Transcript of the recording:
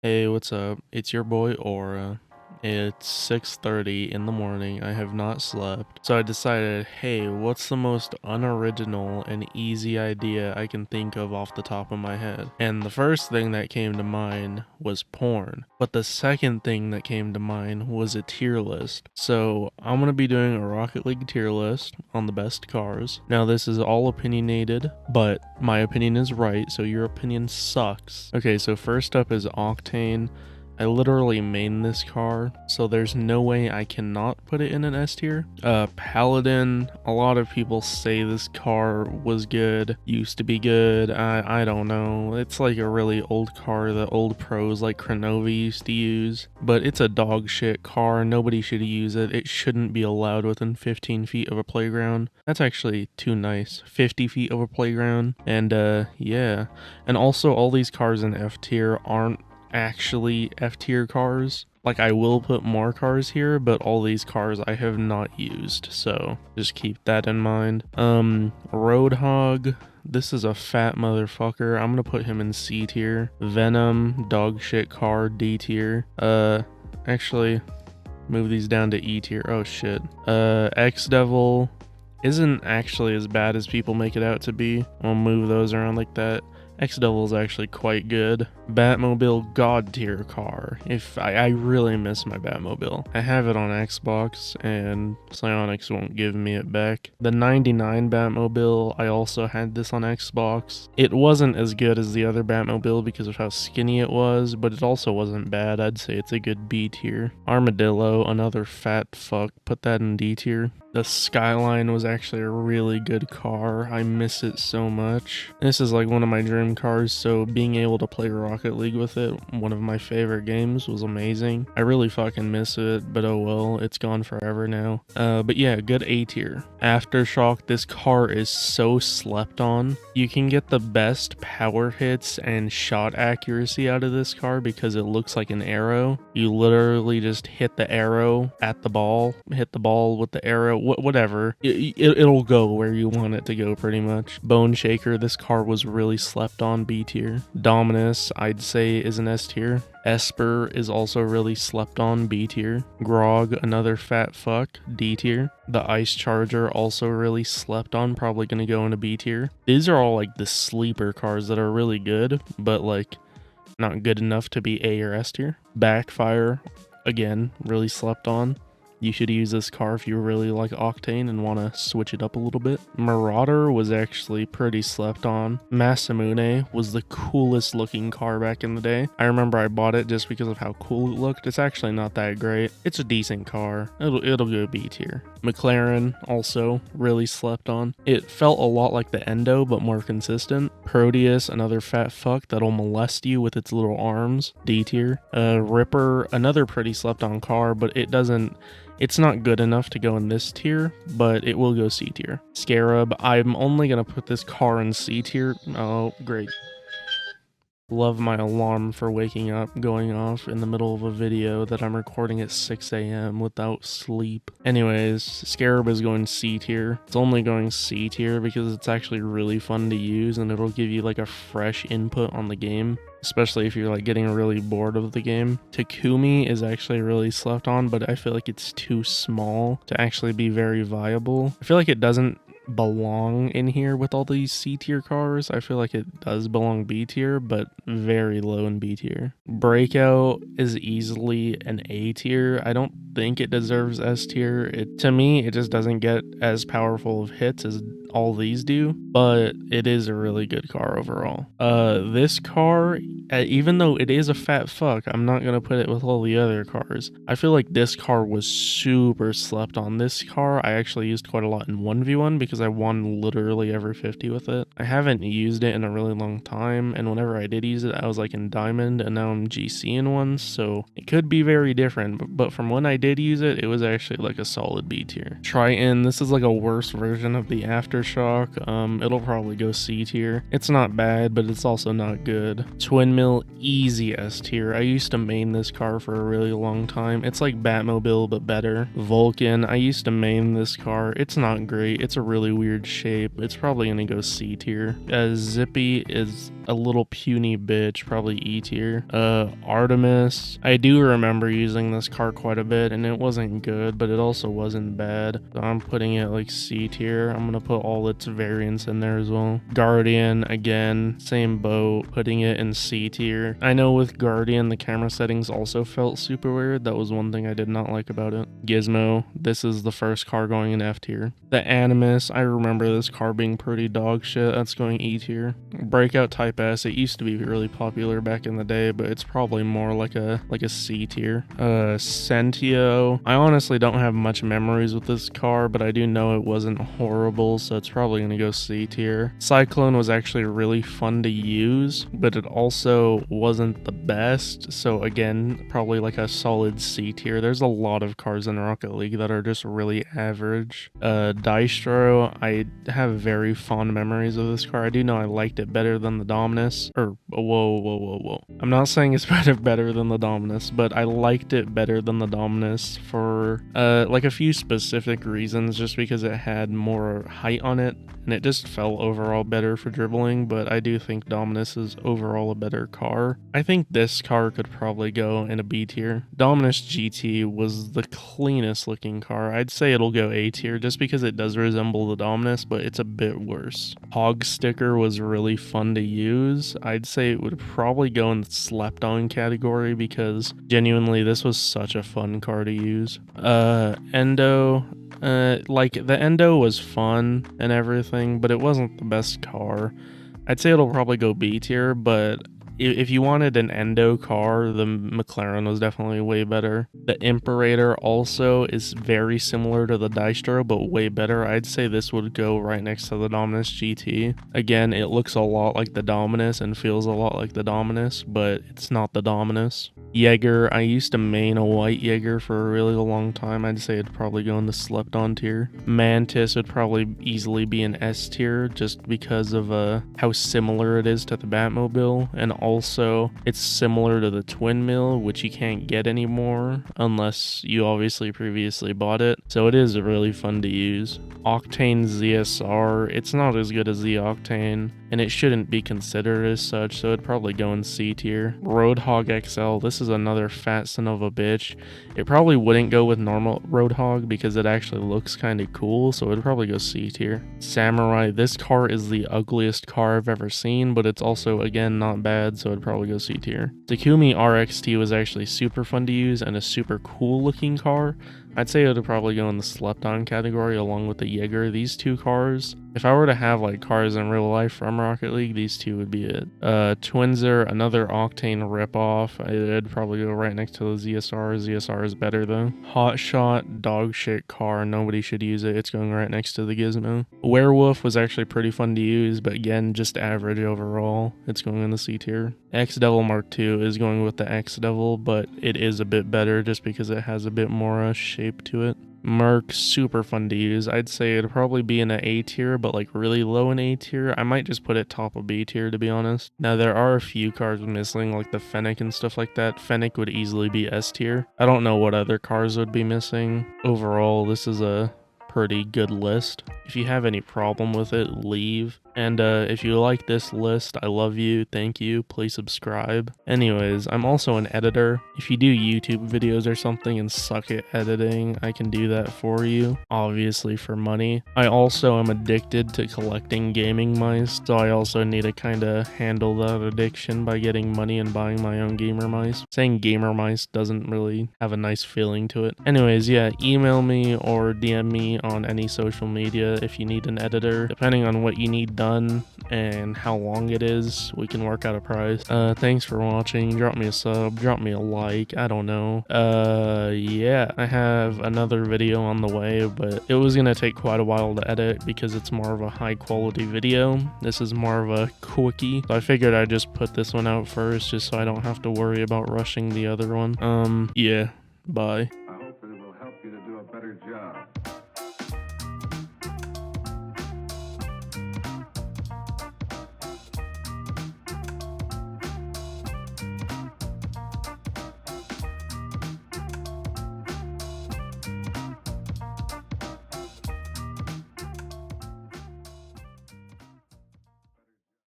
Hey, what's up? It's your boy Aura. It's 6:30 in the morning. I have not slept. So I decided, hey, what's the most unoriginal and easy idea I can think of off the top of my head? And the first thing that came to mind was porn. But the second thing that came to mind was a tier list. So I'm going to be doing a Rocket League tier list on the best cars. Now this is all opinionated, but my opinion is right, so your opinion sucks. Okay, so first up is Octane. I literally main this car, so there's no way I cannot put it in an S tier. Paladin, a lot of people say this car was good, used to be good, I don't know. It's like a really old car that old pros like Cronovi used to use, but it's a dog shit car, nobody should use it. It shouldn't be allowed within 15 feet of a playground. That's actually too nice, 50 feet of a playground, and yeah. And also all these cars in F tier aren't actually F tier cars. Like, I will put more cars here, but all these cars I have not used, so just keep that in mind. Roadhog, this is a fat motherfucker. I'm gonna put him in C tier. Venom, dog shit car, D tier. Actually, move these down to E tier. Oh shit. X-Devil isn't actually as bad as people make it out to be. I'll move those around like that. X-Devil is actually quite good. Batmobile God tier car. If I really miss my Batmobile. I have it on Xbox and Psyonix won't give me it back. The 99 Batmobile, I also had this on Xbox. It wasn't as good as the other Batmobile because of how skinny it was, but it also wasn't bad. I'd say it's a good B tier. Armadillo, another fat fuck. Put that in D tier. The Skyline was actually a really good car. I miss it so much. This is like one of my dream cars, so being able to play Rocket League with it, one of my favorite games, was amazing. I really fucking miss it, but oh well, it's gone forever now. But yeah, good A tier. Aftershock, this car is so slept on. You can get the best power hits and shot accuracy out of this car because it looks like an arrow. You literally just hit the arrow at the ball, hit the ball with the arrow, whatever. It'll go where you want it to go pretty much. Bone Shaker, this car was really slept on, B tier. Dominus, I'd say is an S tier. Esper is also really slept on, B tier. Grog, another fat fuck, D tier. The Ice Charger, also really slept on, probably gonna go into B tier. These are all like the sleeper cars that are really good, but like not good enough to be A or S tier. Backfire, again, really slept on. You should use this car if you really like Octane and want to switch it up a little bit. Marauder was actually pretty slept on. Masamune was the coolest looking car back in the day. I remember I bought it just because of how cool it looked. It's actually not that great. It's a decent car. It'll go B tier. McLaren, also really slept on. It felt a lot like the Endo, but more consistent. Proteus, another fat fuck that'll molest you with its little arms, D tier. Ripper, another pretty slept on car, but it's not good enough to go in this tier, but it will go C tier. Scarab, I'm only gonna put this car in C tier. Oh, great. Love my alarm for waking up going off in the middle of a video that I'm recording at 6 a.m. without sleep. Anyways, Scarab is going C tier. It's only going C tier because it's actually really fun to use and it'll give you like a fresh input on the game, especially if you're like getting really bored of the game. Takumi is actually really slept on, but I feel like it's too small to actually be very viable. I feel like it doesn't belong in here with all these C tier cars. I feel like it does belong B tier, but very low in B tier. Breakout is easily an A tier. I don't think it deserves S tier. To me, it just doesn't get as powerful of hits as all these do, but it is a really good car overall. This car, even though it is a fat fuck, I'm not gonna put it with all the other cars. I feel like this car was super slept on. This car I actually used quite a lot in 1v1 because I won literally every 50 with it. I haven't used it in a really long time, and whenever I did use it, I was like in Diamond, and now I'm GC in one, so it could be very different, but from when I did use it, it was actually like a solid B tier. Triton, this is like a worse version of the Aftershock. It'll probably go C tier. It's not bad, but it's also not good. Twin Mill, easy S tier. I used to main this car for a really long time. It's like Batmobile, but better. Vulcan, I used to main this car. It's not great. It's a really weird shape. It's probably gonna go C tier. Zippy is a little puny bitch, probably E tier. Artemis, I do remember using this car quite a bit, and it wasn't good, but it also wasn't bad. So I'm putting it like C tier. I'm gonna put all its variants in there as well. Guardian, again, same boat, putting it in C tier. I know with Guardian, the camera settings also felt super weird. That was one thing I did not like about it. Gizmo, this is the first car going in F tier. The Animus, I remember this car being pretty dog shit. That's going E tier. Breakout Type S, it used to be really popular back in the day, but it's probably more like a C tier. Sentio, I honestly don't have much memories with this car, but I do know it wasn't horrible, so it's probably gonna go C tier. Cyclone was actually really fun to use, but it also wasn't the best, so again, probably like a solid C tier. There's a lot of cars in Rocket League that are just really average. Dystro, I have very fond memories of this car. I do know I liked it better than the Dominus, or whoa. I'm not saying it's better than the Dominus, but I liked it better than the Dominus for like a few specific reasons, just because it had more height on it, and it just felt overall better for dribbling, but I do think Dominus is overall a better car. I think this car could probably go in a B tier. Dominus GT was the cleanest looking car. I'd say it'll go A tier just because it does resemble the Dominus, but it's a bit worse. Hog Sticker was really fun to use. I'd say it would probably go in the slept on category because genuinely this was such a fun car to use. Endo, like the Endo was fun and everything, but it wasn't the best car. I'd say it'll probably go B tier, but if you wanted an Endo car, the McLaren was definitely way better. The Imperator also is very similar to the Dystro, but way better. I'd say this would go right next to the Dominus GT. Again, it looks a lot like the Dominus and feels a lot like the Dominus, but it's not the Dominus. Jaeger, I used to main a white Jaeger for a really long time. I'd say it'd probably go in the slept on tier. Mantis would probably easily be an S tier just because of how similar it is to the Batmobile, and also it's similar to the Twin Mill, which you can't get anymore unless you obviously previously bought it, so it is really fun to use. Octane ZSR, it's not as good as the Octane, and it shouldn't be considered as such, so it'd probably go in C tier. Roadhog XL, this is another fat son of a bitch. It probably wouldn't go with normal Roadhog because it actually looks kind of cool, so it'd probably go C tier. Samurai, this car is the ugliest car I've ever seen, but it's also, again, not bad, so it'd probably go C tier. Takumi RXT was actually super fun to use and a super cool looking car. I'd say it would probably go in the slept on category along with the Jaeger. These two cars, if I were to have like cars in real life from Rocket League, these two would be it. Twinzer, another Octane ripoff. It'd probably go right next to the ZSR. ZSR is better though. Hotshot, dog shit car. Nobody should use it. It's going right next to the Gizmo. Werewolf was actually pretty fun to use, but again, just average overall. It's going in the C tier. X-Devil Mark II is going with the X-Devil, but it is a bit better just because it has a bit more shape to it. Merc, super fun to use. I'd say it'd probably be in an A tier, but like really low in A tier. I might just put it top of B tier to be honest. Now there are a few cars missing like the Fennec and stuff like that. Fennec would easily be S tier. I don't know what other cars would be missing. Overall, this is a pretty good list. If you have any problem with it, leave. And if you like this list, I love you, thank you, please subscribe. Anyways, I'm also an editor. If you do YouTube videos or something and suck at editing, I can do that for you, obviously for money. I also am addicted to collecting gaming mice, so I also need to kind of handle that addiction by getting money and buying my own gamer mice. Saying gamer mice doesn't really have a nice feeling to it. Anyways, yeah, email me or DM me on any social media if you need an editor. Depending on what you need done and how long it is, we can work out a price. Thanks for watching. Drop me a sub, drop me a like, I don't know. Yeah, I have another video on the way, but it was gonna take quite a while to edit because it's more of a high quality video. This is more of a quickie, so I figured I'd just put this one out first just so I don't have to worry about rushing the other one. Yeah, bye.